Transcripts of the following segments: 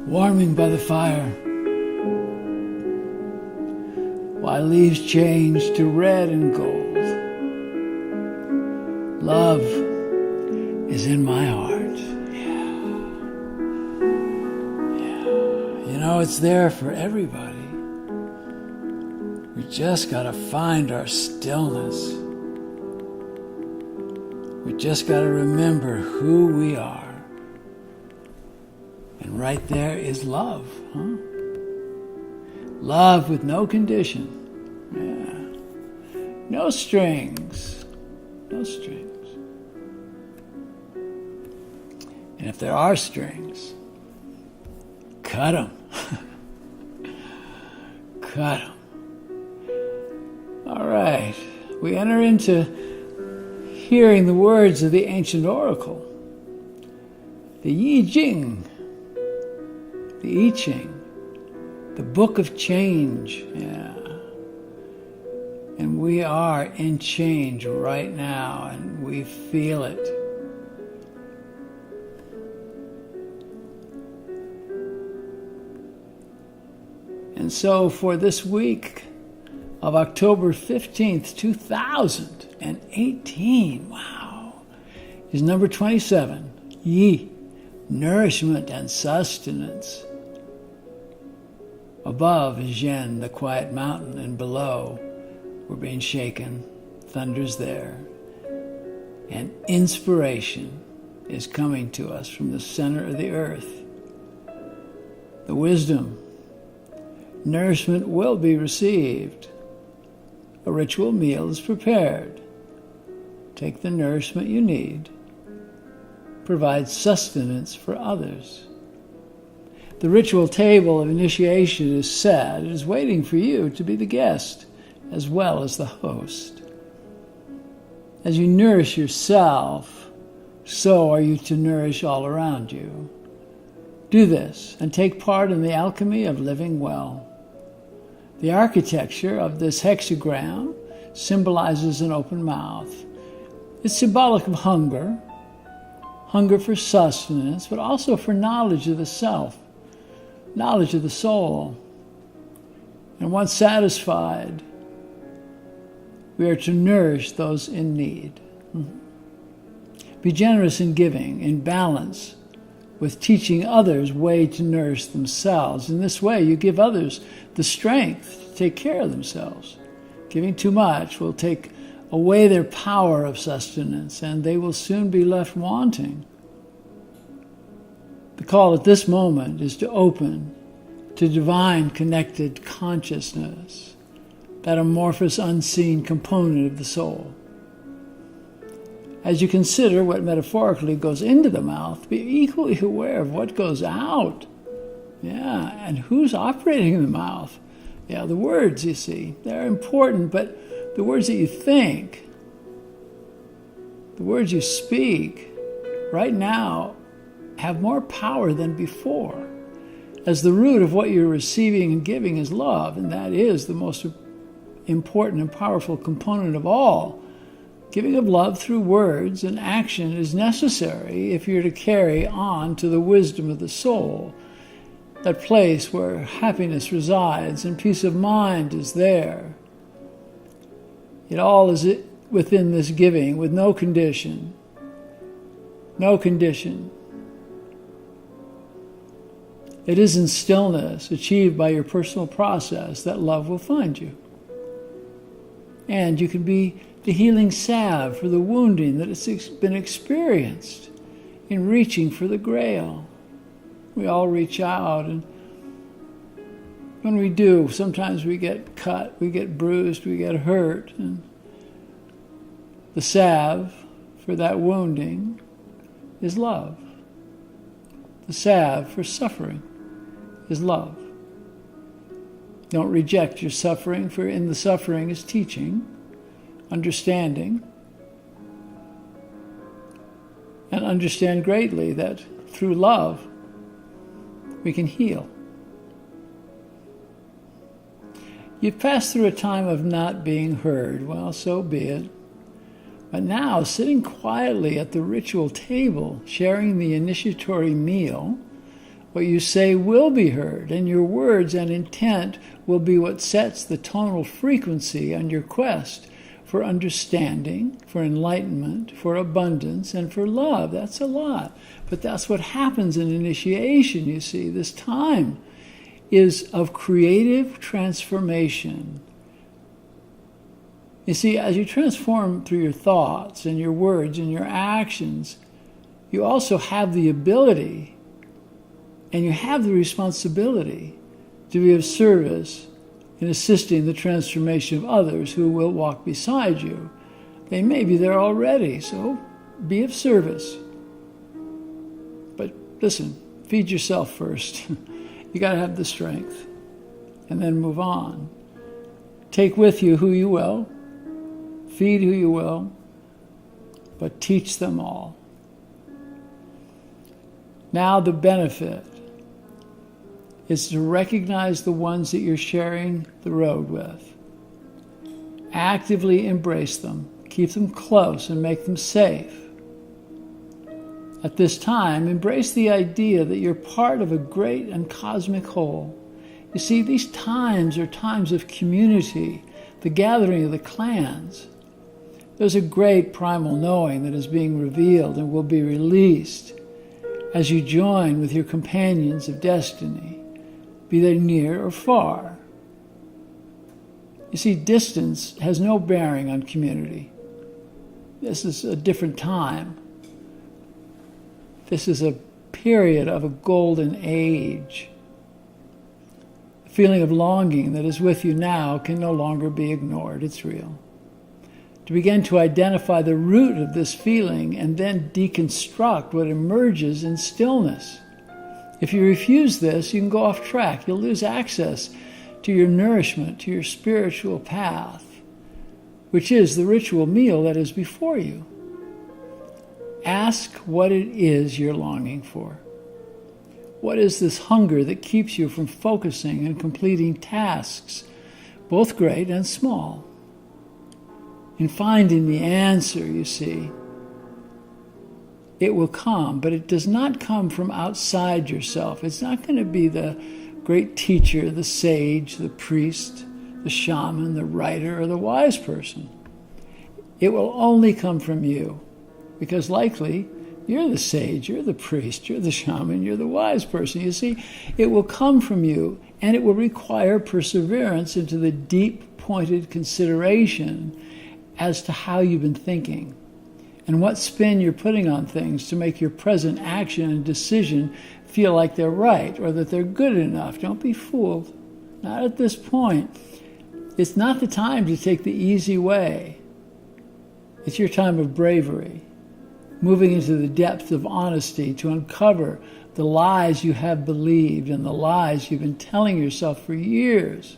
warming by the fire, while leaves change to red and gold. Love is in my heart. Yeah. You know, it's there for everybody. We just got to find our stillness. We just got to remember who we are. And right there is love, huh? Love with no condition. Yeah. No strings. No strings. And if there are strings, cut them. Cut them. All right. We enter into hearing the words of the ancient oracle, the Ching, the I Ching, the book of change. Yeah. And we are in change right now, and we feel it. And so for this week of October 15th, 2018, wow, is number 27, Yi, nourishment and sustenance. Above is Yen, the quiet mountain, and below we're being shaken, thunder's there, and inspiration is coming to us from the center of the earth. The wisdom, nourishment will be received. A ritual meal is prepared. Take the nourishment you need. Provide sustenance for others. The ritual table of initiation is set. It is waiting for you to be the guest as well as the host. As you nourish yourself, so are you to nourish all around you. Do this and take part in the alchemy of living well. The architecture of this hexagram symbolizes an open mouth. It's symbolic of hunger for sustenance, but also for knowledge of the self, knowledge of the soul. And once satisfied, we are to nourish those in need. Be generous in giving, in balance with teaching others way to nourish themselves. In this way, you give others the strength to take care of themselves. Giving too much will take away their power of sustenance, and they will soon be left wanting. The call at this moment is to open to divine connected consciousness, that amorphous unseen component of the soul. As you consider what metaphorically goes into the mouth, be equally aware of what goes out. Yeah, and who's operating in the mouth? Yeah, the words, you see, they're important, but the words that you think, the words you speak, right now have more power than before, as the root of what you're receiving and giving is love, and that is the most important and powerful component of all. Giving of love through words and action is necessary if you're to carry on to the wisdom of the soul, that place where happiness resides and peace of mind is there. It all is within this giving with no condition. No condition. It is in stillness, achieved by your personal process, that love will find you. And you can be the healing salve for the wounding that has been experienced in reaching for the grail. We all reach out, and when we do, sometimes we get cut, we get bruised, we get hurt. And the salve for that wounding is love. The salve for suffering is love. Don't reject your suffering, for in the suffering is teaching, understanding, and understand greatly that through love we can heal. You've passed through a time of not being heard. Well, so be it. But now, sitting quietly at the ritual table, sharing the initiatory meal, What you say will be heard, and your words and intent will be what sets the tonal frequency on your quest for understanding, for enlightenment, for abundance, and for love. That's a lot. But that's what happens in initiation, you see. This time is of creative transformation. You see, as you transform through your thoughts and your words and your actions, you also have the ability and you have the responsibility to be of service in assisting the transformation of others who will walk beside you. They may be there already, so be of service. But listen, feed yourself first. You got to have the strength, and then move on. Take with you who you will, feed who you will, but teach them all. Now the benefit is to recognize the ones that you're sharing the road with. Actively embrace them, keep them close, and make them safe. At this time, embrace the idea that you're part of a great and cosmic whole. You see, these times are times of community, the gathering of the clans. There's a great primal knowing that is being revealed and will be released as you join with your companions of destiny, be they near or far. You see, distance has no bearing on community. This is a different time. This is a period of a golden age. The feeling of longing that is with you now can no longer be ignored. It's real. To begin to identify the root of this feeling and then deconstruct what emerges in stillness. If you refuse this, you can go off track. You'll lose access to your nourishment, to your spiritual path, which is the ritual meal that is before you. Ask what it is you're longing for. What is this hunger that keeps you from focusing and completing tasks, both great and small? In finding the answer, you see, it will come, but it does not come from outside yourself. It's not going to be the great teacher, the sage, the priest, the shaman, the writer, or the wise person. It will only come from you, because likely you're the sage, you're the priest, you're the shaman, you're the wise person. You see, it will come from you, and it will require perseverance into the deep, pointed consideration as to how you've been thinking and what spin you're putting on things to make your present action and decision feel like they're right or that they're good enough. Don't be fooled. Not at this point. It's not the time to take the easy way. It's your time of bravery, moving into the depth of honesty to uncover the lies you have believed and the lies you've been telling yourself for years,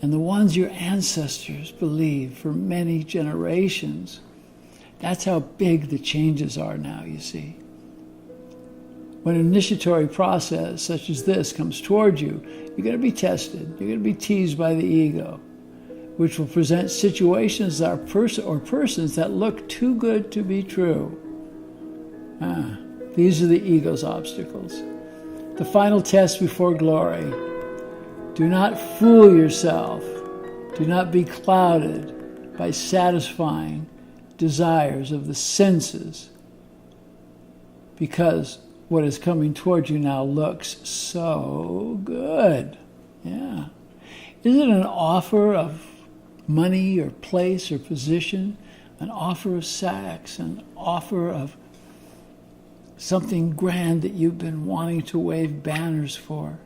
and the ones your ancestors believed for many generations. That's how big the changes are now, you see. When an initiatory process such as this comes toward you, you're going to be tested. You're going to be teased by the ego, which will present situations that or persons that look too good to be true. These are the ego's obstacles. The final test before glory. Do not fool yourself. Do not be clouded by satisfying desires of the senses, because what is coming toward you now looks so good. Yeah. Is it an offer of money or place or position, an offer of sex, an offer of something grand that you've been wanting to wave banners for?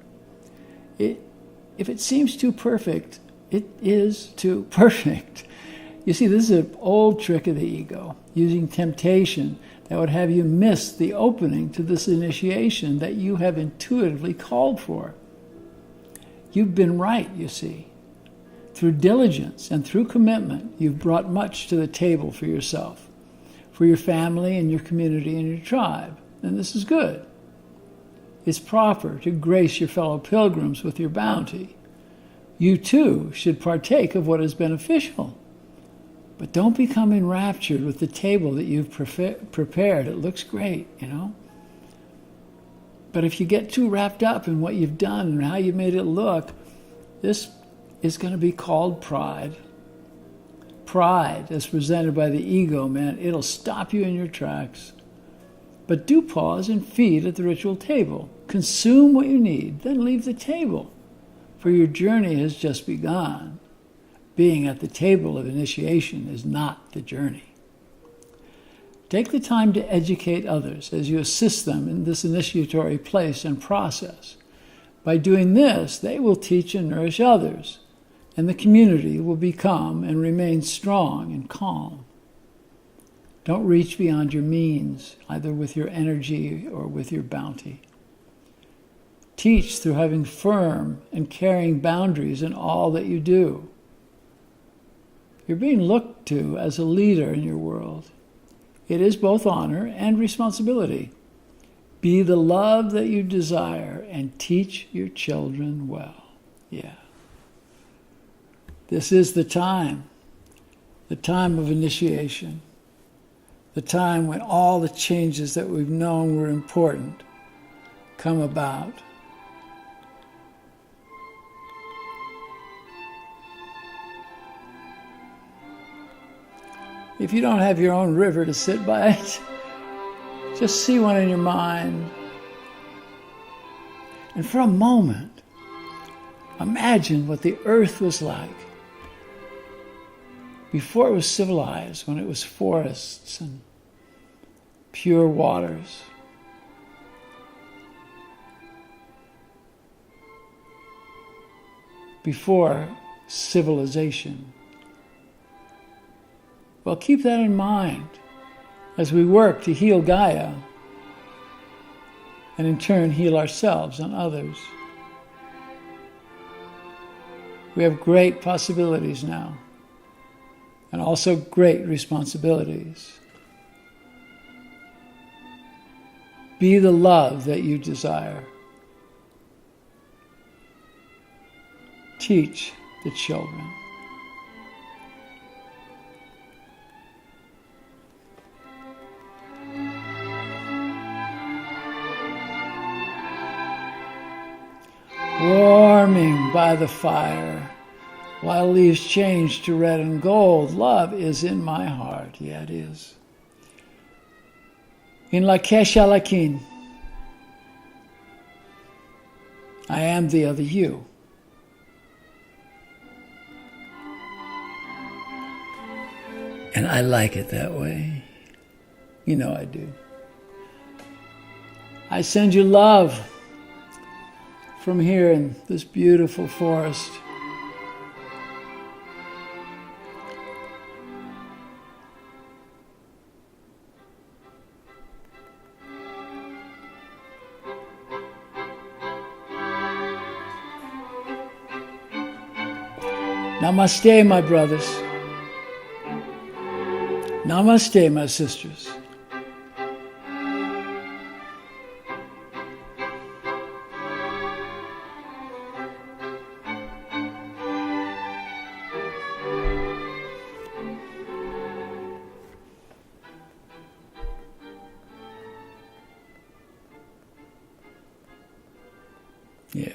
If it seems too perfect, it is too perfect. You see, this is an old trick of the ego, using temptation that would have you miss the opening to this initiation that you have intuitively called for. You've been right, you see. Through diligence and through commitment, you've brought much to the table for yourself, for your family and your community and your tribe, and this is good. It's proper to grace your fellow pilgrims with your bounty. You too should partake of what is beneficial. But don't become enraptured with the table that you've prepared. It looks great, you know. But if you get too wrapped up in what you've done and how you made it look, this is going to be called pride. Pride, as presented by the ego, man, it'll stop you in your tracks. But do pause and feed at the ritual table. Consume what you need, then leave the table, for your journey has just begun. Being at the table of initiation is not the journey. Take the time to educate others as you assist them in this initiatory place and process. By doing this, they will teach and nourish others, and the community will become and remain strong and calm. Don't reach beyond your means, either with your energy or with your bounty. Teach through having firm and caring boundaries in all that you do. You're being looked to as a leader in your world. It is both honor and responsibility. Be the love that you desire and teach your children well. Yeah. This is the time of initiation, the time when all the changes that we've known were important come about. If you don't have your own river to sit by it, just see one in your mind. And for a moment, imagine what the earth was like before it was civilized, when it was forests and pure waters. Before civilization. Well, keep that in mind as we work to heal Gaia and in turn heal ourselves and others. We have great possibilities now and also great responsibilities. Be the love that you desire. Teach the children. Warming by the fire, while leaves change to red and gold, love is in my heart. Yeah, it is. In Lakesh Alakin, I am the other you. And I like it that way. You know I do. I send you love from here in this beautiful forest. Namaste, my brothers. Namaste, my sisters. Yeah.